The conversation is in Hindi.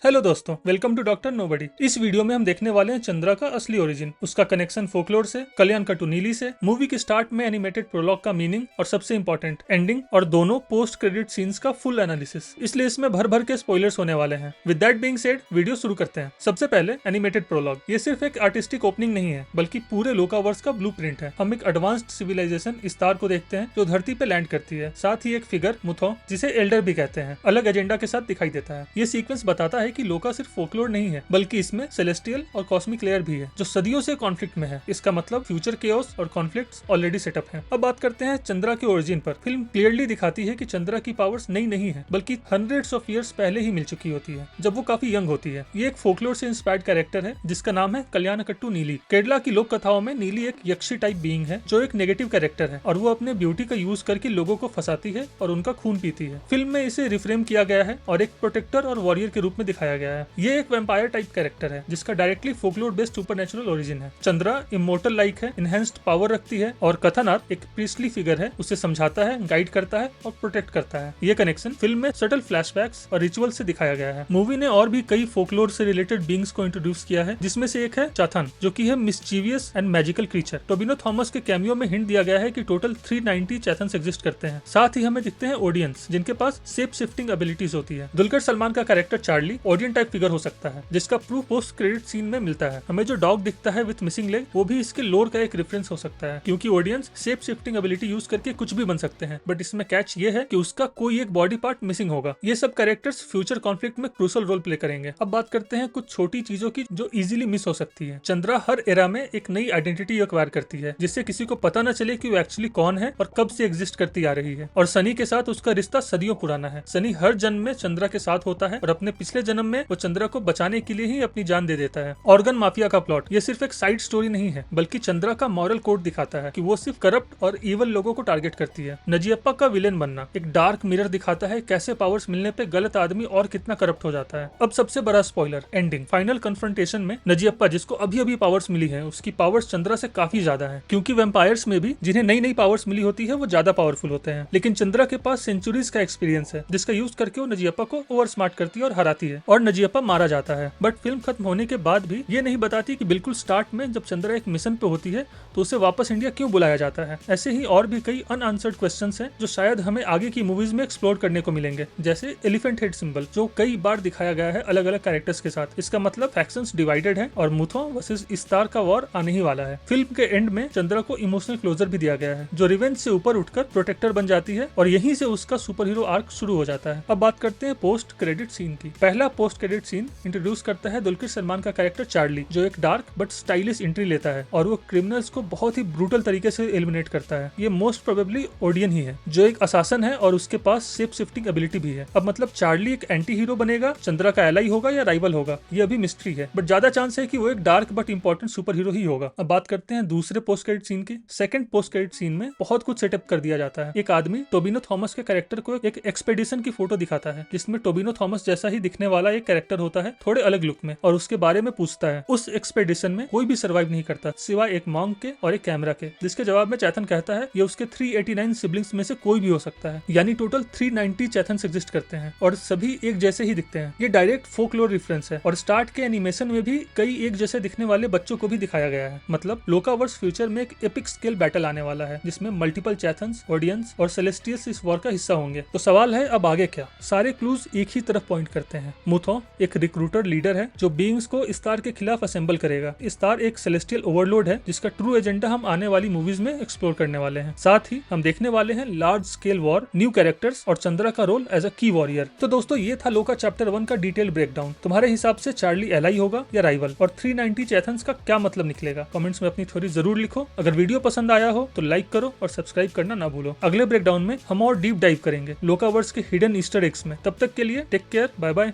हेलो दोस्तों, वेलकम टू डॉक्टर नोबडी। इस वीडियो में हम देखने वाले हैं चंद्रा का असली ओरिजिन, उसका कनेक्शन फोकलोर से, कल्याण कट्टू नीली से, मूवी के स्टार्ट में एनिमेटेड प्रोलॉग का मीनिंग और सबसे इंपॉर्टेंट एंडिंग और दोनों पोस्ट क्रेडिट सीन्स का फुल एनालिसिस। इसलिए इसमें भर भर के स्पॉयलर्स होने वाले हैं। With that being said, video शुरू करते हैं। सबसे पहले एनिमेटेड प्रोलॉग। ये सिर्फ एक आर्टिस्टिक ओपनिंग नहीं है, बल्कि पूरे लोकावर्स का ब्लूप्रिंट है। हम एक एडवांस्ड सिविलाइजेशन स्टार को देखते हैं जो धरती पे लैंड करती है। साथ ही एक फिगर मुथो, जिसे एल्डर भी कहते हैं, अलग एजेंडा के साथ दिखाई देता है। ये सीक्वेंस बताता है कि लोका सिर्फ फोकलोर नहीं है, बल्कि इसमें सेलेस्टियल और कॉस्मिक लेयर भी है जो सदियों से कॉन्फ्लिक्ट में है। इसका मतलब फ्यूचर केओस और कॉन्फ्लिक्ट्स ऑलरेडी सेटअप हैं। अब बात करते हैं चंद्रा के ओरिजिन पर। फिल्म क्लियरली दिखाती है कि चंद्रा की पावर्स नई नहीं है, बल्कि हंड्रेड्स ऑफ ईयर्स पहले ही मिल चुकी होती है, जब वो काफी यंग होती है। ये एक फोकलोर से इंस्पायर्ड कैरेक्टर है जिसका नाम है कल्याण कट्टू नीली। केरला की लोक कथाओं में नीली एक यक्षी टाइप बीइंग है जो एक नेगेटिव कैरेक्टर है और वो अपने ब्यूटी का यूज करके लोगों को फंसाती है और उनका खून पीती है। फिल्म में इसे रिफ्रेम किया गया है और एक प्रोटेक्टर और वॉरियर के रूप में दिखाया गया है। ये एक वैम्पायर टाइप कैरेक्टर है जिसका directly folklore based supernatural origin है। चंद्रा इमोर्टल लाइक है, इनहेंस्ड पावर रखती है और कथानाथ एक प्रीस्टली फिगर है, उसे समझाता है, गाइड करता है और प्रोटेक्ट करता है। ये कनेक्शन फिल्म में सटल फ्लैशबैक्स और रिचुअल से दिखाया गया है। मूवी ने और भी कई फोकलोर से रिलेटेड बीइंग्स को इंट्रोड्यूस किया है, जिसमें से एक है चाथन, जो की है mischievous and magical creature. Tovino Thomas के कैमियो में हिंट दिया गया है कि टोटल 390 चैथन्स एग्जिस्ट करते हैं। साथ ही हमें दिखते हैं ओडियंस, जिनके पास शेप शिफ्टिंग एबिलिटीज होती है। दुलकर सलमान का character Charlie Odiyan type figure हो सकता है, जिसका प्रूफ पोस्ट क्रेडिट सीन में मिलता है। हमें जो डॉग दिखता है विद मिसिंग लेग, वो भी इसके लोर का एक रेफरेंस हो सकता है, क्योंकि audience shape shifting ability use करके कुछ भी बन सकते हैं। बट इसमें कैच ये है कि उसका कोई एक बॉडी पार्ट मिसिंग होगा। ये सब कैरेक्टर्स फ्यूचर कॉन्फ्लिक्ट में क्रूशल रोल प्ले करेंगे। अब बात करते हैं कुछ छोटी चीजों की जो इजीली मिस हो सकती है। चंद्रा हर एरा में एक नई आइडेंटिटी एक्वायर करती है, जिससे किसी को पता न चले कि वो एक्चुअली कौन है और कब से एग्जिस्ट करती आ रही है। और सनी के साथ उसका रिश्ता सदियों पुराना है। सनी हर जन्म में चंद्रा के साथ होता है और अपने पिछले जन्म में वो चंद्रा को बचाने के लिए ही अपनी जान दे देता है। ऑर्गन माफिया का प्लॉट ये सिर्फ एक साइड स्टोरी नहीं है, बल्कि चंद्रा का मॉरल कोड दिखाता है कि वो सिर्फ करप्ट और इवल लोगों को टारगेट करती है। नजियप्पा का विलेन बनना एक डार्क मिरर दिखाता है कैसे पावर्स मिलने पे गलत आदमी और कितना करप्ट हो जाता है। अब सबसे बड़ा स्पॉइलर, एंडिंग। फाइनल कन्फ्रंटेशन में नजियप्पा, जिसको अभी अभी पावर्स मिली है, उसकी पावर्स चंद्रा से काफी ज्यादा है, क्योंकि वैम्पायर्स में भी जिन्हें नई नई पावर्स मिली होती है वो ज्यादा पावरफुल होते हैं। लेकिन चंद्रा के पास सेंचुरीज का एक्सपीरियंस है, जिसका यूज करके वो नजियप्पा को ओवर स्मार्ट करती है और हराती है, और नजियप्पा मारा जाता है। बट फिल्म खत्म होने के बाद भी ये नहीं बताती कि बिल्कुल स्टार्ट में जब चंद्रा एक मिशन पे होती है तो उसे वापस इंडिया क्यों बुलाया जाता है। ऐसे ही और भी कई अनआंसर्ड क्वेश्चंस हैं जो शायद हमें आगे की मूवीज में एक्सप्लोर करने को मिलेंगे, जैसे एलिफेंट हेड सिंबल जो कई बार दिखाया गया है अलग अलग कैरेक्टर्स के साथ। इसका मतलब फैक्शंस डिवाइडेड है और मुथो वर्सेस स्टार का वॉर आने ही वाला है। फिल्म के एंड में चंद्रा को इमोशनल क्लोजर भी दिया गया है, जो रिवेंज से ऊपर उठकर प्रोटेक्टर बन जाती है और यहीं से उसका सुपर हीरो आर्क शुरू हो जाता है। अब बात करते हैं पोस्ट क्रेडिट सीन की। पहला पोस्ट क्रेडिट सीन इंट्रोड्यूस करता है दुलकर सलमान का कैरेक्टर चार्ली, जो एक डार्क बट स्टाइलिश एंट्री लेता है और वो क्रिमिनल्स को बहुत ही ब्रूटल तरीके से एलिमिनेट करता है। ये मोस्ट प्रोबेबली ओडियन ही है, जो एक असासन है और उसके पास शेप शिफ्टिंग एबिलिटी भी है। अब मतलब चार्ली एक एंटी हीरो बनेगा, चंद्रा का एलाई होगा या राइवल होगा, ये अभी मिस्ट्री है, बट ज्यादा चांस है कि वो एक dark but important super hero ही होगा। अब बात करते हैं दूसरे पोस्ट क्रेडिट सीन की। सेकंड पोस्ट क्रेडिट सीन में बहुत कुछ सेटअप कर दिया जाता है। एक आदमी टोबिनो थॉमस के कैरेक्टर को एक एक्सपेडिशन की फोटो दिखाता है, जिसमें टोबिनो थॉमस जैसा ही दिखने वाला एक कैरेक्टर होता है, थोड़े अलग लुक में, और उसके बारे में पूछता है। उस एक्सपेडिशन में कोई भी सर्वाइव नहीं करता सिवाय एक मॉन्क के और एक कैमरा के, जिसके जवाब में चैथन कहता है ये उसके 389 सिबलिंग्स में से कोई भी हो सकता है। यानी टोटल 390 चैथन्स एग्जिस्ट करते हैं और सभी एक जैसे ही दिखते हैं। ये डायरेक्ट फोकलोर रेफरेंस है और स्टार्ट के एनिमेशन में भी कई एक जैसे दिखने वाले बच्चों को भी दिखाया गया है। मतलब लोकावर्स फ्यूचर में एक एपिक स्केल बैटल आने वाला है, जिसमें मल्टीपल चैथन्स, ऑडियंस और सेलेस्टियल्स इस वॉर का हिस्सा होंगे। तो सवाल है अब आगे क्या? सारे क्लूज एक ही तरफ पॉइंट करते हैं। मुथो एक रिक्रूटर लीडर है जो बीइंग्स को स्टार के खिलाफ असेंबल करेगा। स्टार एक सेलेस्टियल ओवरलोड है जिसका ट्रू एजेंडा हम आने वाली मूवीज में एक्सप्लोर करने वाले हैं। साथ ही हम देखने वाले हैं large scale war, new characters और चंद्रा का रोल एज अ की वॉरियर। तो दोस्तों, ये था लोका चैप्टर 1 का डिटेल ब्रेकडाउन। तुम्हारे हिसाब से चार्ली एलाई होगा या राइवल, और 390 चैथन्स का क्या मतलब निकलेगा? कमेंट्स में अपनी थ्योरी जरूर लिखो। अगर वीडियो पसंद आया हो तो लाइक करो और सब्सक्राइब करना ना भूलो। अगले ब्रेकडाउन में हम और डीप डाइव करेंगे लोकावर्स के हिडन ईस्टर एग्स में। तब तक के लिए टेक केयर, बाय बाय।